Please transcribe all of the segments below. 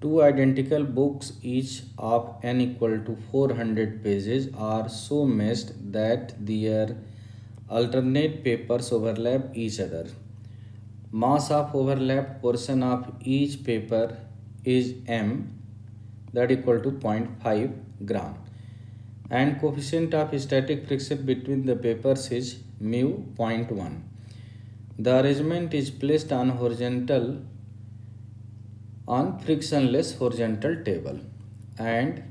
Two identical books, each of n equal to 400 pages, are so meshed that their alternate papers overlap each other. Mass of overlapped portion of each paper is m, that equal to 0.5 gram, and coefficient of static friction between the papers is mu 0.1. The arrangement is placed on frictionless horizontal table, and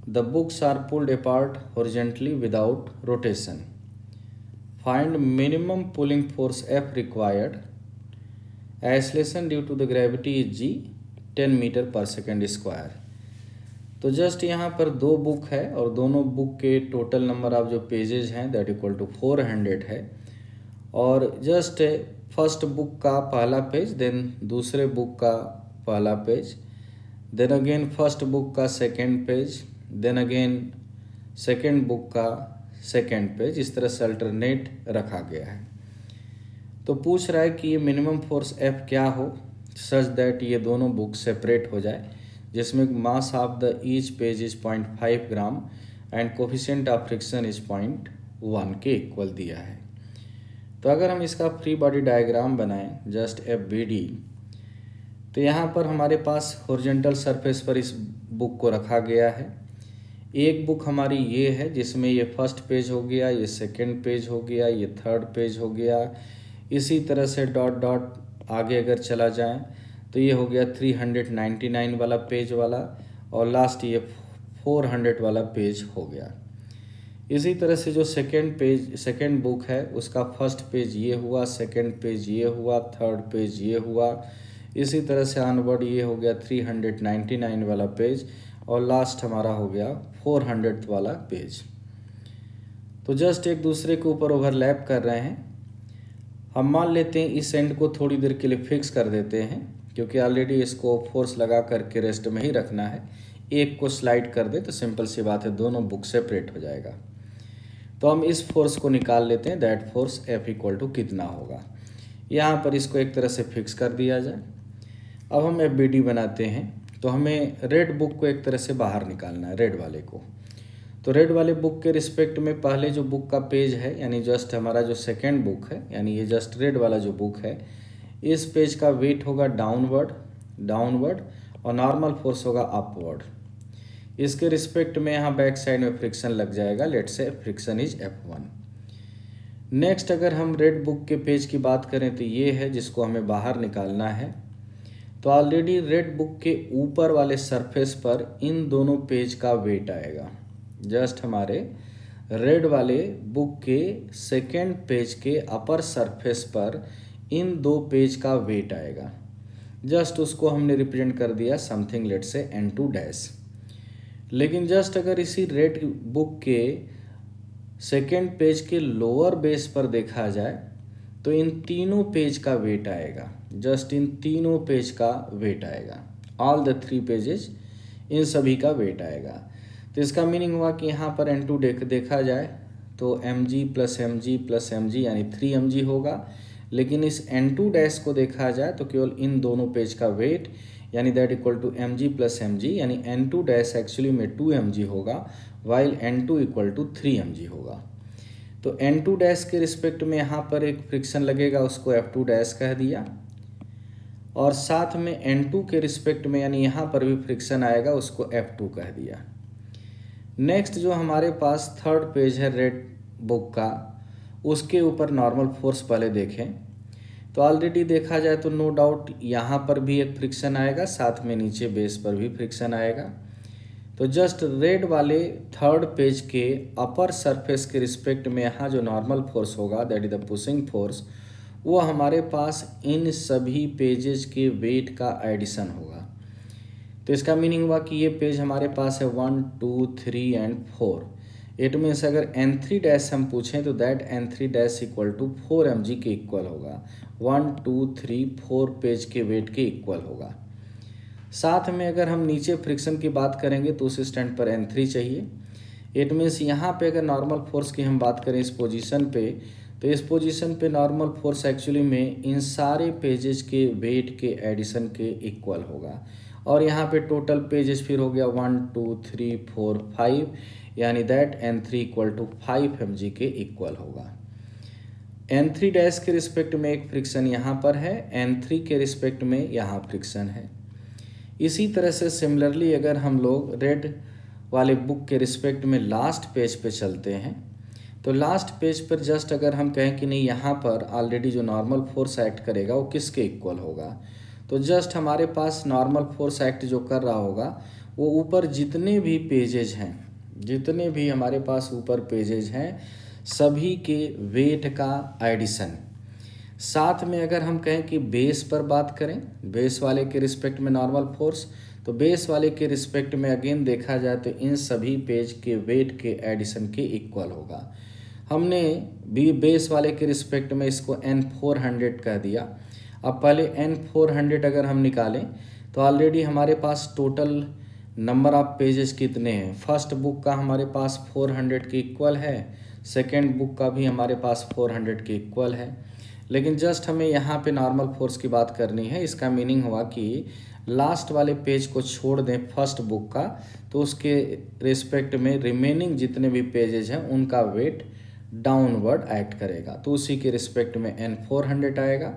the books are pulled apart horizontally without rotation. Find minimum pulling force F required. Acceleration due to the gravity is g, 10 metre पर second square. तो just यहाँ पर दो book है और दोनों book के total number of जो पेजेस हैं दैट इक्वल टू 400 है. और जस्ट फर्स्ट बुक का पहला पेज, देन दूसरे बुक का पहला page, then again first book का second page, then again second book का सेकेंड पेज, इस तरह से अल्टरनेट रखा गया है. तो पूछ रहा है कि ये मिनिमम फोर्स F क्या हो सच दैट ये दोनों बुक सेपरेट हो जाए, जिसमें mass of the each page is 0.5 gram and coefficient of friction is 0.1 के इक्वल दिया है. तो अगर हम इसका फ्री बॉडी डायग्राम बनाएं जस्ट FBD, तो यहाँ पर हमारे पास हॉरिजॉन्टल सरफेस पर इस बुक को रखा गया है. एक बुक हमारी ये है जिसमें ये फर्स्ट पेज हो गया, ये सेकंड पेज हो गया, ये थर्ड पेज हो गया. इसी तरह से डॉट डॉट आगे अगर चला जाए तो ये हो गया 399 वाला पेज वाला, और लास्ट ये 400 वाला पेज हो गया. इसी तरह से जो सेकंड बुक है उसका फर्स्ट पेज ये हुआ, सेकंड पेज ये हुआ, थर्ड पेज ये हुआ. इसी तरह से ऑनवर्ड ये हो गया 399 वाला पेज, और लास्ट हमारा हो गया 400 वाला पेज. तो जस्ट एक दूसरे के ऊपर ओवरलैप कर रहे हैं. हम मान लेते हैं इस एंड को थोड़ी देर के लिए फिक्स कर देते हैं, क्योंकि ऑलरेडी इसको फोर्स लगा करके रेस्ट में ही रखना है. एक को स्लाइड कर दे तो सिंपल सी बात है, दोनों बुक सेपरेट हो जाएगा. तो हम इस फोर्स को निकाल लेते हैं. That force F equal to कितना होगा. यहाँ पर इसको एक तरह से फिक्स कर दिया जाए. अब हम FBD बनाते हैं. तो हमें रेड बुक को एक तरह से बाहर निकालना है, रेड वाले को. तो रेड वाले बुक के रिस्पेक्ट में पहले जो बुक का पेज है, यानी जस्ट हमारा जो सेकेंड बुक है, यानी ये जस्ट रेड वाला जो बुक है, इस पेज का वेट होगा डाउनवर्ड और नॉर्मल फोर्स होगा अपवर्ड. इसके रिस्पेक्ट में यहाँ बैक साइड में फ्रिक्शन लग जाएगा. लेट से फ्रिक्शन इज F1. नेक्स्ट अगर हम रेड बुक के पेज की बात करें तो ये है जिसको हमें बाहर निकालना है. तो ऑलरेडी रेड बुक के ऊपर वाले सरफेस पर इन दोनों पेज का वेट आएगा. जस्ट हमारे रेड वाले बुक के सेकेंड पेज के अपर सरफेस पर इन दो पेज का वेट आएगा. जस्ट उसको हमने रिप्रेजेंट कर दिया समथिंग लेट से N2 डैश. लेकिन जस्ट अगर इसी रेड बुक के सेकेंड पेज के लोअर बेस पर देखा जाए तो इन तीनों पेज का वेट आएगा. जस्ट इन तीनों पेज का वेट आएगा. ऑल द 3 पेजेस, इन सभी का वेट आएगा. तो इसका मीनिंग हुआ कि यहाँ पर N2 देखा जाए तो mg plus mg plus mg यानी 3mg होगा. लेकिन इस N2 डैश को देखा जाए तो केवल इन दोनों पेज का वेट यानी that equal to mg plus mg, यानी N2 डैश एक्चुअली में 2mg होगा, while N2 equal to 3mg होगा. तो N2 डैश के रिस्पेक्ट में यहाँ पर एक फ्रिक्शन लगेगा, उसको F2 डैश कह दिया. और साथ में N2 के रिस्पेक्ट में यानी यहाँ पर भी फ्रिक्शन आएगा, उसको F2 कह दिया. नेक्स्ट जो हमारे पास थर्ड पेज है रेड बुक का, उसके ऊपर नॉर्मल फोर्स पहले देखें. तो ऑलरेडी देखा जाए तो नो डाउट यहाँ पर भी एक फ्रिक्शन आएगा, साथ में नीचे बेस पर भी फ्रिक्शन आएगा. तो जस्ट रेड वाले थर्ड पेज के अपर सरफेस के रिस्पेक्ट में यहाँ जो नॉर्मल फोर्स होगा that is the pushing force, वो हमारे पास इन सभी पेजेस के वेट का एडिशन होगा. तो इसका मीनिंग हुआ कि ये पेज हमारे पास है 1 2 3 एंड 4. इट मीन्स अगर N3 डैश हम पूछें तो that N3 dash equal to 4mg के इक्वल होगा. 1 2 3 4 पेज के वेट के इक्वल होगा. साथ में अगर हम नीचे फ्रिक्शन की बात करेंगे तो उस स्टैंड पर N3 चाहिए. इट मीन्स यहाँ पे अगर नॉर्मल फोर्स की हम बात करें इस पोजीशन पे, तो इस पोजीशन पे नॉर्मल फोर्स एक्चुअली में इन सारे पेजेस के वेट के एडिशन के इक्वल होगा. और यहाँ पे टोटल पेजेस फिर हो गया 1 2 3 4 5, यानी that N3 equal to 5 mg के इक्वल होगा। N3 डैश के रिस्पेक्ट में एक फ्रिक्शन यहाँ पर है, N3 के रिस्पेक्ट में यहाँ फ्रिक्शन है। इसी तरह से सिमिलरली अगर हम लोग रेड वाले बुक के रिस्पेक्ट में लास्ट पेज पे चलते हैं, तो लास्ट पेज पर जस्ट अगर हम कहें कि नहीं यहाँ पर ऑलरेडी जो नॉर्मल फोर्स एक्ट करेगा वो किसके इक्वल होगा, तो जस्ट हमारे पास नॉर्मल फोर्स एक्ट जो कर रहा होगा वो ऊपर जितने भी पेजेज हैं, जितने भी हमारे पास ऊपर पेजेज हैं सभी के वेट का एडिशन। साथ में अगर हम कहें कि बेस पर बात करें, बेस वाले के रिस्पेक्ट में नॉर्मल फोर्स, तो बेस वाले के रिस्पेक्ट में अगेन देखा जाए तो इन सभी पेज के वेट के एडिशन के इक्वल होगा। हमने भी बेस वाले के रिस्पेक्ट में इसको N400 कह दिया। अब पहले N400 अगर हम निकालें तो ऑलरेडी हमारे पास टोटल नंबर ऑफ पेजेस कितने हैं। फर्स्ट बुक का हमारे पास 400 के इक्वल है, सेकेंड बुक का भी हमारे पास 400 के इक्वल है, लेकिन जस्ट हमें यहाँ पे नॉर्मल फोर्स की बात करनी है। इसका मीनिंग हुआ कि लास्ट वाले पेज को छोड़ दें फर्स्ट बुक का, तो उसके रिस्पेक्ट में रिमेनिंग जितने भी पेजेज हैं उनका वेट डाउनवर्ड एक्ट करेगा, तो उसी के रिस्पेक्ट में N400 आएगा,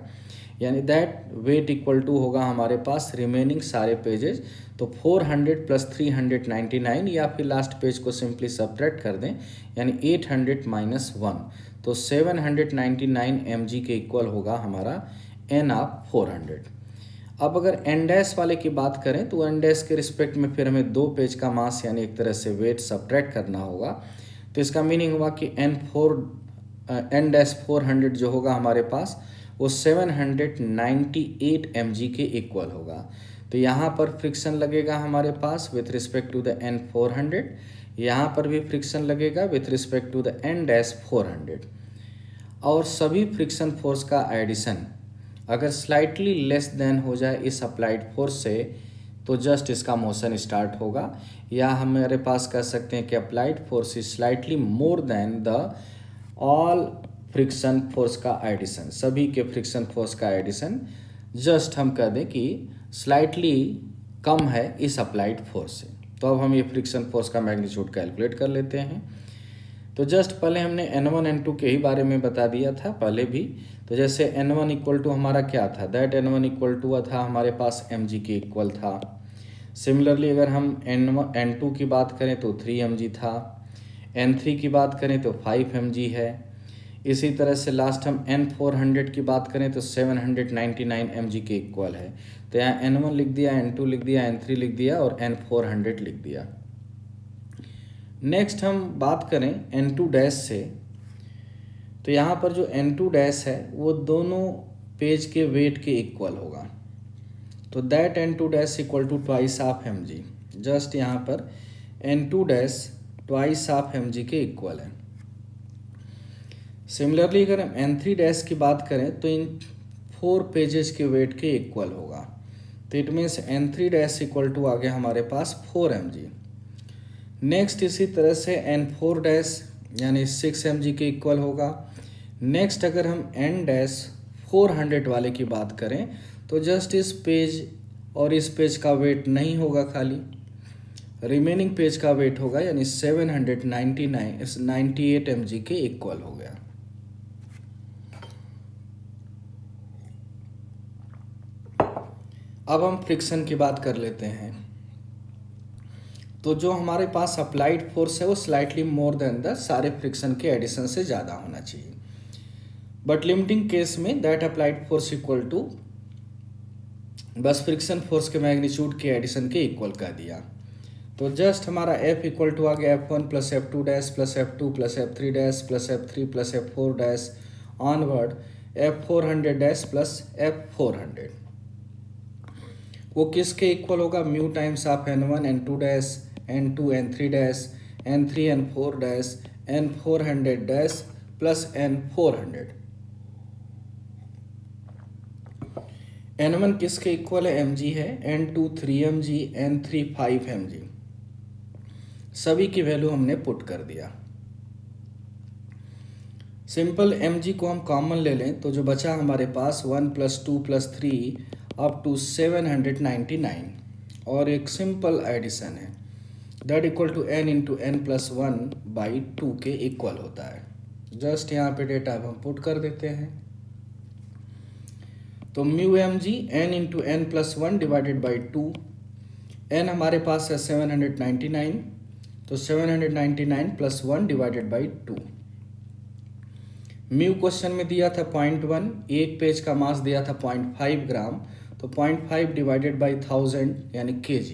यानी दैट वेट इक्वल टू होगा हमारे पास रिमेनिंग सारे पेजेज। तो 400 प्लस 399, या फिर लास्ट पेज को सिंपली सब्ट्रैक्ट कर दें, यानी 800 माइनस 1, तो 799 mg के इक्वल होगा हमारा N ऑफ 400। अब अगर N डैश वाले की बात करें तो N डैश के रिस्पेक्ट में फिर हमें दो पेज का मास यानी एक तरह से वेट सब्ट्रैक्ट करना होगा, तो इसका मीनिंग हुआ कि N डैश 400 जो होगा हमारे पास वो 798 mg के इक्वल होगा। तो यहाँ पर फ्रिक्शन लगेगा हमारे पास with respect to the N400, यहाँ पर भी फ्रिक्शन लगेगा with respect to the N dash 400, और सभी फ्रिक्शन फोर्स का एडिशन अगर स्लाइटली लेस देन हो जाए इस अप्लाइड फोर्स से, तो जस्ट इसका मोशन स्टार्ट होगा, या हमारे पास कह सकते हैं कि applied force is slightly more than the all friction force का एडिशन, सभी के फ्रिक्शन फोर्स का एडिशन जस्ट हम कह दें कि स्लाइटली कम है इस अप्लाइड फोर्स से। तो अब हम ये फ्रिक्शन फोर्स का मैग्नीट्यूड कैलकुलेट कर लेते हैं। तो जस्ट पहले हमने N1 N2 के ही बारे में बता दिया था पहले भी। तो जैसे N1 इक्वल टू हमारा क्या था, दैट N1 इक्वल टू था हमारे पास mg के इक्वल था। सिमिलरली अगर हम N2 की बात करें तो 3 mg था, N3 की बात करें तो 5 mg है। इसी तरह से लास्ट हम N400 की बात करें तो 799 mg के इक्वल है। तो यहाँ N1 लिख दिया, N2 लिख दिया, N3 लिख दिया और N400 लिख दिया। नेक्स्ट हम बात करें N2 डैश से, तो यहाँ पर जो N2 डैश है वो दोनों पेज के वेट के इक्वल होगा। तो that N2 dash equal to twice of mg, just यहाँ पर N2 dash twice of mg के इक्वल है। सिमिलरली अगर हम N3 डैश की बात करें तो इन 4 पेजेस के वेट के इक्वल होगा। तो it means N3 dash equal to आ गया हमारे पास 4 mg। नेक्स्ट इसी तरह से N4 डैश यानी 6 mg के इक्वल होगा। नेक्स्ट अगर हम N डैश 400 वाले की बात करें तो जस्ट इस पेज और इस पेज का वेट नहीं होगा, खाली रिमेनिंग पेज का वेट होगा, यानी 798 mg के इक्वल हो गया। अब हम फ्रिक्शन की बात कर लेते हैं। तो जो हमारे पास अप्लाइड फोर्स है वो स्लाइटली मोर देन द सारे फ्रिक्शन के एडिशन से ज़्यादा होना चाहिए, बट लिमिटिंग केस में that applied force equal to बस फ्रिक्शन फोर्स के मैग्नीट्यूड के एडिशन के इक्वल कर दिया। तो जस्ट हमारा F इक्वल टू आ गया F1 plus F2 dash plus F2 plus F3 dash plus F3 plus F4 dash onward F400 dash plus F400, वो किसके इक्वल होगा, mu times of N1 N2 dash N2 N3 dash N3 N4 dash N400 dash plus N400। N1 किसके equal है, mg है, N2 3 mg, N3 5 mg, सभी की value हमने put कर दिया। सिंपल mg को हम कॉमन ले लें तो जो बचा हमारे पास 1 + 2 + 3 अप टू 799 और एक सिंपल एडिशन है, that equal to n into N plus 1/2 के इक्वल होता है। जस्ट यहाँ पे डेटा अब हम पुट कर देते हैं। तो mu M G n into N plus 1 divided by 2, n हमारे पास है 799, तो 799 plus 1 divided by 2। Mu question में दिया था 0.1, एक पेज का मास दिया था 0.5 ग्राम, तो 0.5 डिवाइडेड बाई 1000 यानी kg।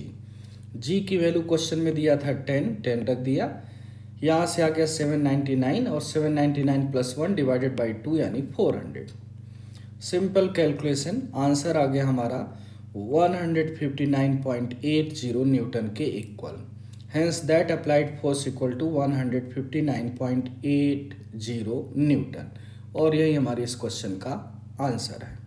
जी की वैल्यू क्वेश्चन में दिया था 10 रख दिया, यहाँ से आ गया 799 और 799 प्लस 1 डिवाइडेड बाई 2 यानी 400। सिंपल कैलकुलेशन, आंसर आ गया हमारा 159.80 न्यूटन के equal. Hence that applied force equal to 159.80 Newton. और यही हमारे इस क्वेश्चन का आंसर है।